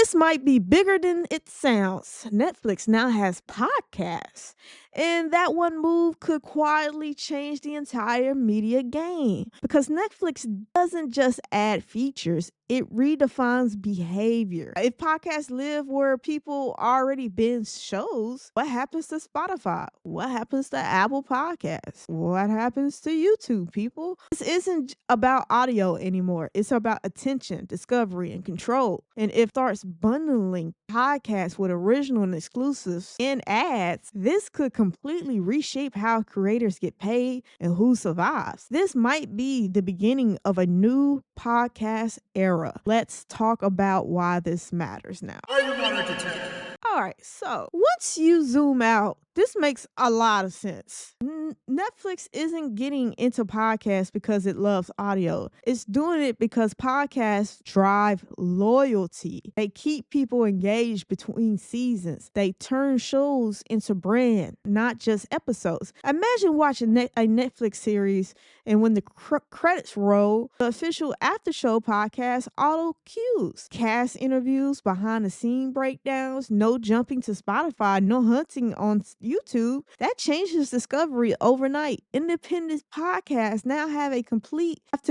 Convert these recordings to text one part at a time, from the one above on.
This might be bigger than it sounds. Netflix now has podcasts, and that one move could quietly change the entire media game because Netflix doesn't just add features, it redefines behavior. If podcasts live where people already binge shows, what happens to Spotify? What happens to Apple Podcasts? What happens to YouTube, people? This isn't about audio anymore. It's about attention, discovery, and control. And if it starts bundling podcasts with original and exclusives and ads, this could completely reshape how creators get paid and who survives. This might be the beginning of a new podcast era. Let's talk about why this matters now. Are you not entertained? All right, so once you zoom out, this makes a lot of sense. Netflix isn't getting into podcasts because it loves audio. It's doing it because podcasts drive loyalty. They keep people engaged between seasons. They turn shows into brand, not just episodes. Imagine watching a Netflix series and when the credits roll, the official after show podcast auto cues, cast interviews, behind the scene breakdowns, no jumping to Spotify, no hunting on YouTube. That changes discovery overnight. Independent podcasts now have to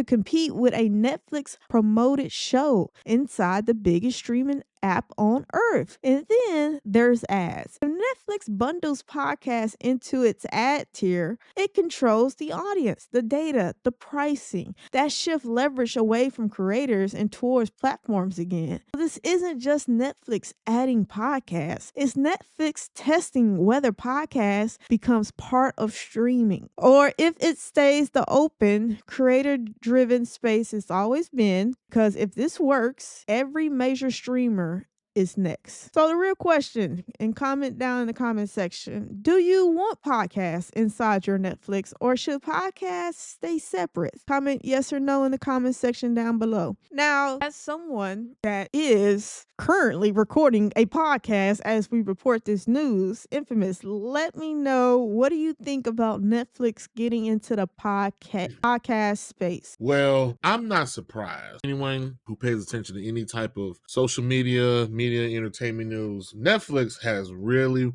compete with a Netflix promoted show inside the biggest streaming app on earth. And then there's ads. If Netflix bundles podcasts into its ad tier, it controls the audience, the data, the pricing. That shift leverage away from creators and towards platforms again. This isn't just Netflix adding podcasts. It's Netflix testing whether podcasts becomes part of streaming or if it stays the open, creator-driven space it's always been. Because if this works, every major streamer is next. So the real question, and comment down in the comment section, do you want podcasts inside your Netflix or should podcasts stay separate? Comment yes or no in the comment section down below. Now, as someone that is currently recording a podcast as we report this news, Infamous, let me know, what do you think about Netflix getting into the podcast space? Well, I'm not surprised. Anyone who pays attention to any type of social media, entertainment news, Netflix has really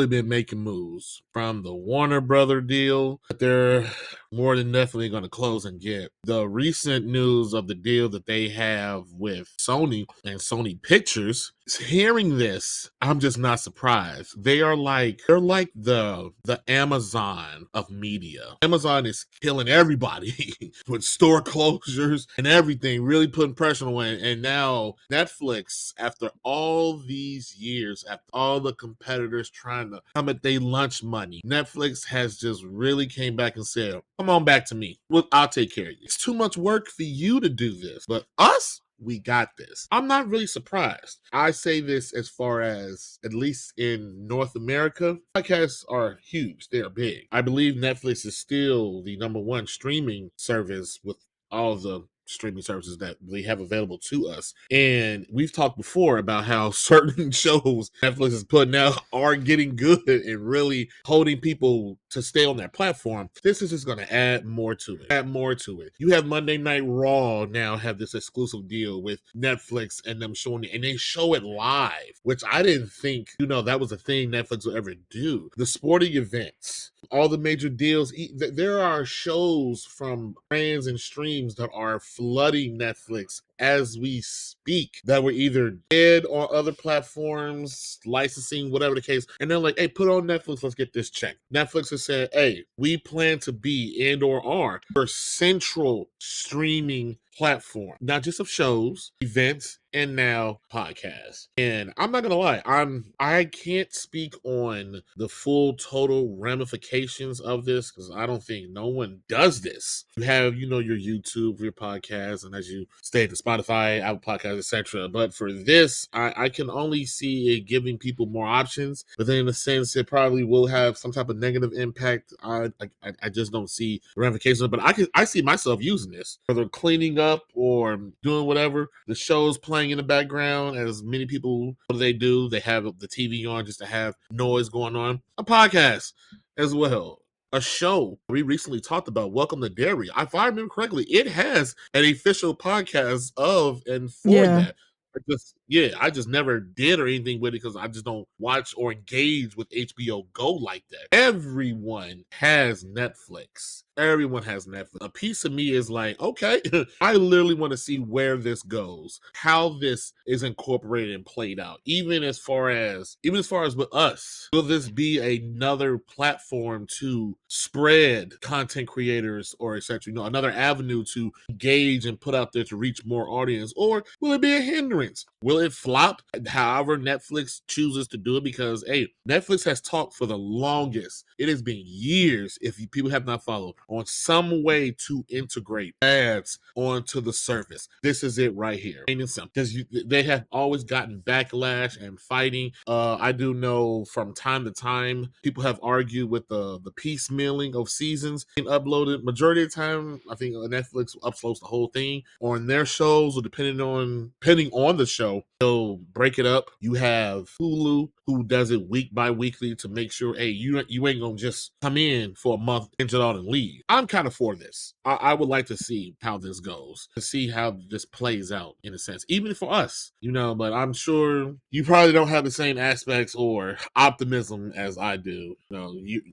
been making moves from the Warner Brother deal that they're more than definitely going to close and get. The recent news of the deal that they have with Sony and Sony Pictures, hearing this, I'm just not surprised. They're like the Amazon of media. Amazon is killing everybody with store closures and everything, really putting pressure on it. And now Netflix, after all these years, after all the competitors trying to come at their lunch money, Netflix has just really came back and said, come on back to me. Well, I'll take care of you. It's too much work for you to do this, but us, we got this. I'm not really surprised. I say this as far as, at least in North America, podcasts are huge. They are big. I believe Netflix is still the number one streaming service with all the streaming services that they have available to us. And we've talked before about how certain shows Netflix is putting out are getting good and really holding people to stay on that platform. This is just going to add more to it. You have Monday Night Raw now have this exclusive deal with Netflix and them showing it, and they show it live, which I didn't think, that was a thing Netflix would ever do. The sporting events, all the major deals, there are shows from brands and streams that are flooding Netflix as we speak that were either dead on other platforms, licensing, whatever the case. And they're like, hey, put on Netflix, let's get this check. Netflix has said, hey, we plan to be and or are your central streaming platform, not just of shows, events, and now podcasts. And I'm not gonna lie, I can't speak on the full total ramifications of this because I don't think no one does this. You have, your YouTube, your podcast, and as you stated, Spotify, Apple Podcasts, etc. But for this, I can only see it giving people more options. But then in a sense, it probably will have some type of negative impact. I just don't see the ramifications. But I see myself using this, whether cleaning up or doing whatever. The show's playing in the background, as many people, what do? They have the TV on just to have noise going on. A podcast as well. A show we recently talked about, Welcome to Dairy. If I remember correctly, it has an official podcast of and for that. I just never did or anything with it because I just don't watch or engage with HBO Go like that. Everyone has Netflix. Everyone has Netflix. A piece of me is like, okay, I literally want to see where this goes, how this is incorporated and played out. Even as far as with us, will this be another platform to spread content creators or etc. Another avenue to engage and put out there to reach more audience, or will it be a hindrance? Will it flop? However, Netflix chooses to do it, because hey, Netflix has talked for the longest. It has been years, if people have not followed, on some way to integrate ads onto the service. This is it right here. Plain and simple. Because they have always gotten backlash and fighting. I do know from time to time people have argued with the piecemealing of seasons being uploaded. Majority of the time, I think Netflix uploads the whole thing on their shows, or depending on the show, they'll break it up. You have Hulu, who does it week by weekly to make sure, hey, you ain't gonna just come in for a month, binge it all, and leave. I'm kind of for this. I would like to see how this goes, to see how this plays out in a sense, even for us, but I'm sure you probably don't have the same aspects or optimism as I do.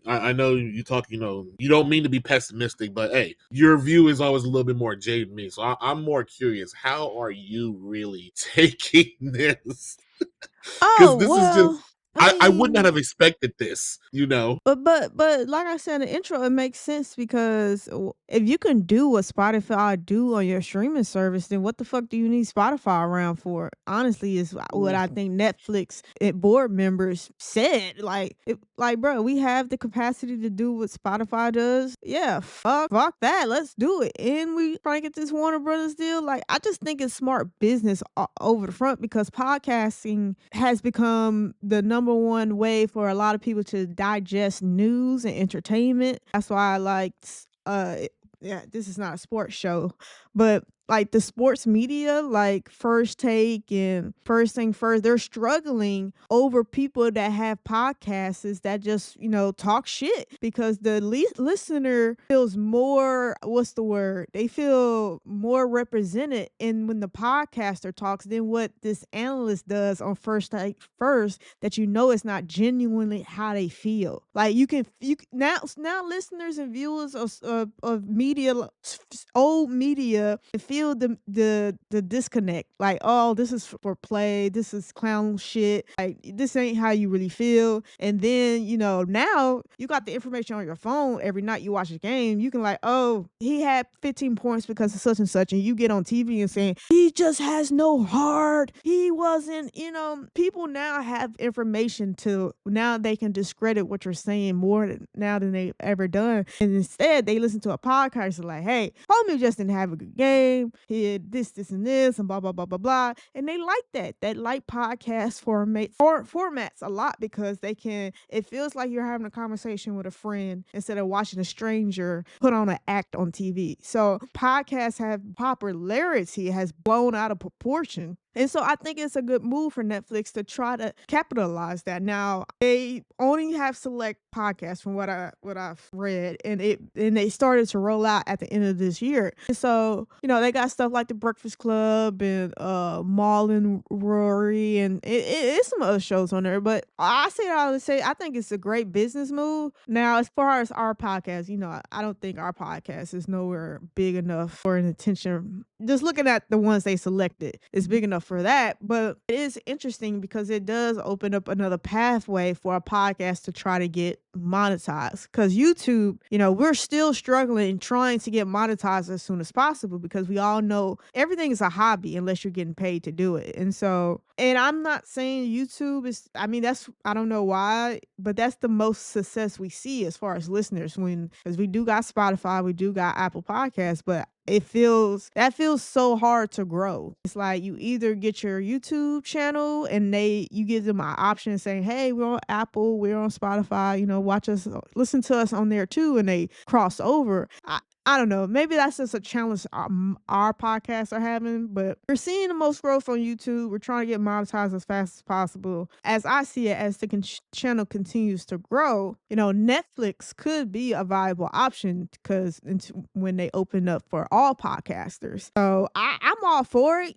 I know you talk, you don't mean to be pessimistic, but hey, your view is always a little bit more jaded than me. So I'm more curious, how are you really taking this? Because Oh, this is just, well, I I would not mean, have expected this. but like I said in the intro, it makes sense because if you can do what Spotify do on your streaming service, then what the fuck do you need Spotify around for? Honestly, is what I think Netflix board members said. Like, bro, we have the capacity to do what Spotify does. Yeah, fuck that. Let's do it. And we trying to get this Warner Brothers deal. Like, I just think it's smart business over the front, because podcasting has become the number one way for a lot of people to digest news and entertainment. That's why I liked yeah, this is not a sports show, but like the sports media, like First Take and First Thing First, they're struggling over people that have podcasts that just, talk shit, because the listener feels more, what's the word? They feel more represented in when the podcaster talks than what this analyst does on First Take First, that it's not genuinely how they feel. Like now listeners and viewers of media, old media, feel the disconnect. Like, oh, this is for play, this is clown shit. Like, this ain't how you really feel. And then, now you got the information on your phone. Every night you watch a game, you can like, oh, he had 15 points because of such and such, and you get on TV and saying he just has no heart. He wasn't, people now have information to, now they can discredit what you're saying more now than they've ever done. And instead they listen to a podcast and like, hey, homie just didn't have a good game. He had this, and this, and blah, blah, blah, blah, blah. And they like that. They like podcast formats a lot, because it feels like you're having a conversation with a friend instead of watching a stranger put on an act on TV. So podcasts have popularity has blown out of proportion. And so I think it's a good move for Netflix to try to capitalize that. Now, they only have select podcasts from what I've read, and they started to roll out at the end of this year. And so, they got stuff like The Breakfast Club and Maul and Rory, and it's some other shows on there. But I say I think it's a great business move. Now, as far as our podcast, I don't think our podcast is nowhere big enough for an attention. Just looking at the ones they selected, it's big enough for that. But it is interesting because it does open up another pathway for a podcast to try to get monetized. Because YouTube, we're still struggling trying to get monetized as soon as possible, because we all know everything is a hobby unless you're getting paid to do it. And I'm not saying YouTube is, I don't know why, but that's the most success we see as far as listeners, because we do got Spotify, we do got Apple Podcasts, but that feels so hard to grow. It's like you either get your YouTube channel and you give them an option saying, hey, we're on Apple, we're on Spotify, watch us, listen to us on there too, and they cross over. I don't know. Maybe that's just a challenge our podcasts are having, but we're seeing the most growth on YouTube. We're trying to get monetized as fast as possible. As I see it, as the channel continues to grow, Netflix could be a viable option because when they open up for all podcasters. So I'm all for it.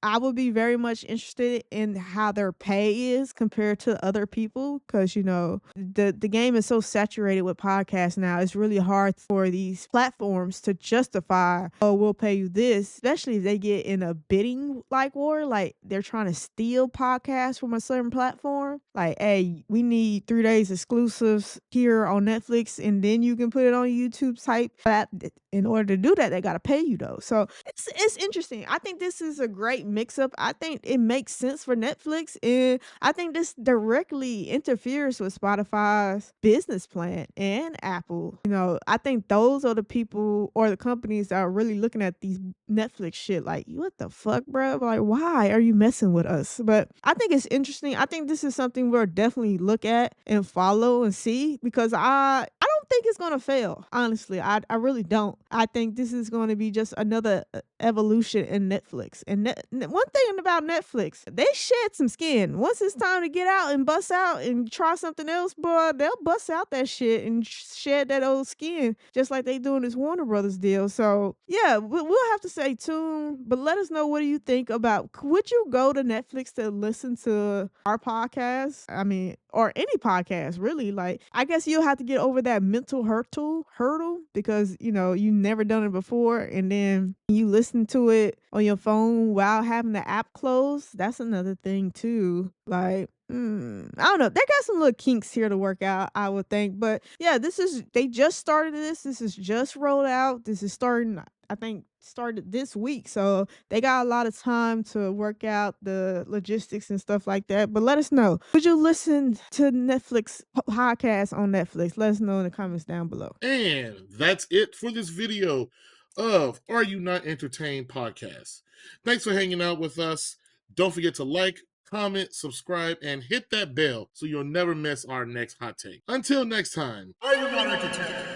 I would be very much interested in how their pay is compared to other people because, the game is so saturated with podcasts now. It's really hard for these platforms to justify, oh, we'll pay you this, especially if they get in a bidding war, like they're trying to steal podcasts from a certain platform. Like, hey, we need 3 days exclusives here on Netflix, and then you can put it on YouTube type. But in order to do that, they got to pay you though. So it's interesting. I think this is a great mix up. I think it makes sense for Netflix, and I think this directly interferes with Spotify's business plan and Apple. I think those are the people or the companies that are really looking at these Netflix shit like, what the fuck, bro? Like, why are you messing with us? But I think it's interesting. I think this is something we'll definitely look at and follow and see because I don't think it's gonna fail. Honestly, I really don't. I think this is going to be just another evolution in Netflix. And one thing about Netflix, they shed some skin. Once it's time to get out and bust out and try something else, boy, they'll bust out that shit and shed that old skin, just like they do in this Warner Brothers deal. So yeah, we'll have to stay tuned. But let us know, what do you think about? Would you go to Netflix to listen to our podcast? I mean, or any podcast really. Like, I guess you'll have to get over that mental hurdle because you've never done it before, and then you listen to it on your phone while having the app closed. That's another thing too. Like, I don't know. They got some little kinks here to work out, I would think. But yeah, they just started this. This is just rolled out. This is starting, I think, started this week. So they got a lot of time to work out the logistics and stuff like that. But let us know. Would you listen to Netflix podcasts on Netflix? Let us know in the comments down below. And that's it for this video of Are You Not Entertained podcast. Thanks for hanging out with us. Don't forget to like, comment, subscribe, and hit that bell so you'll never miss our next hot take. Until next time, Are You Not Entertained?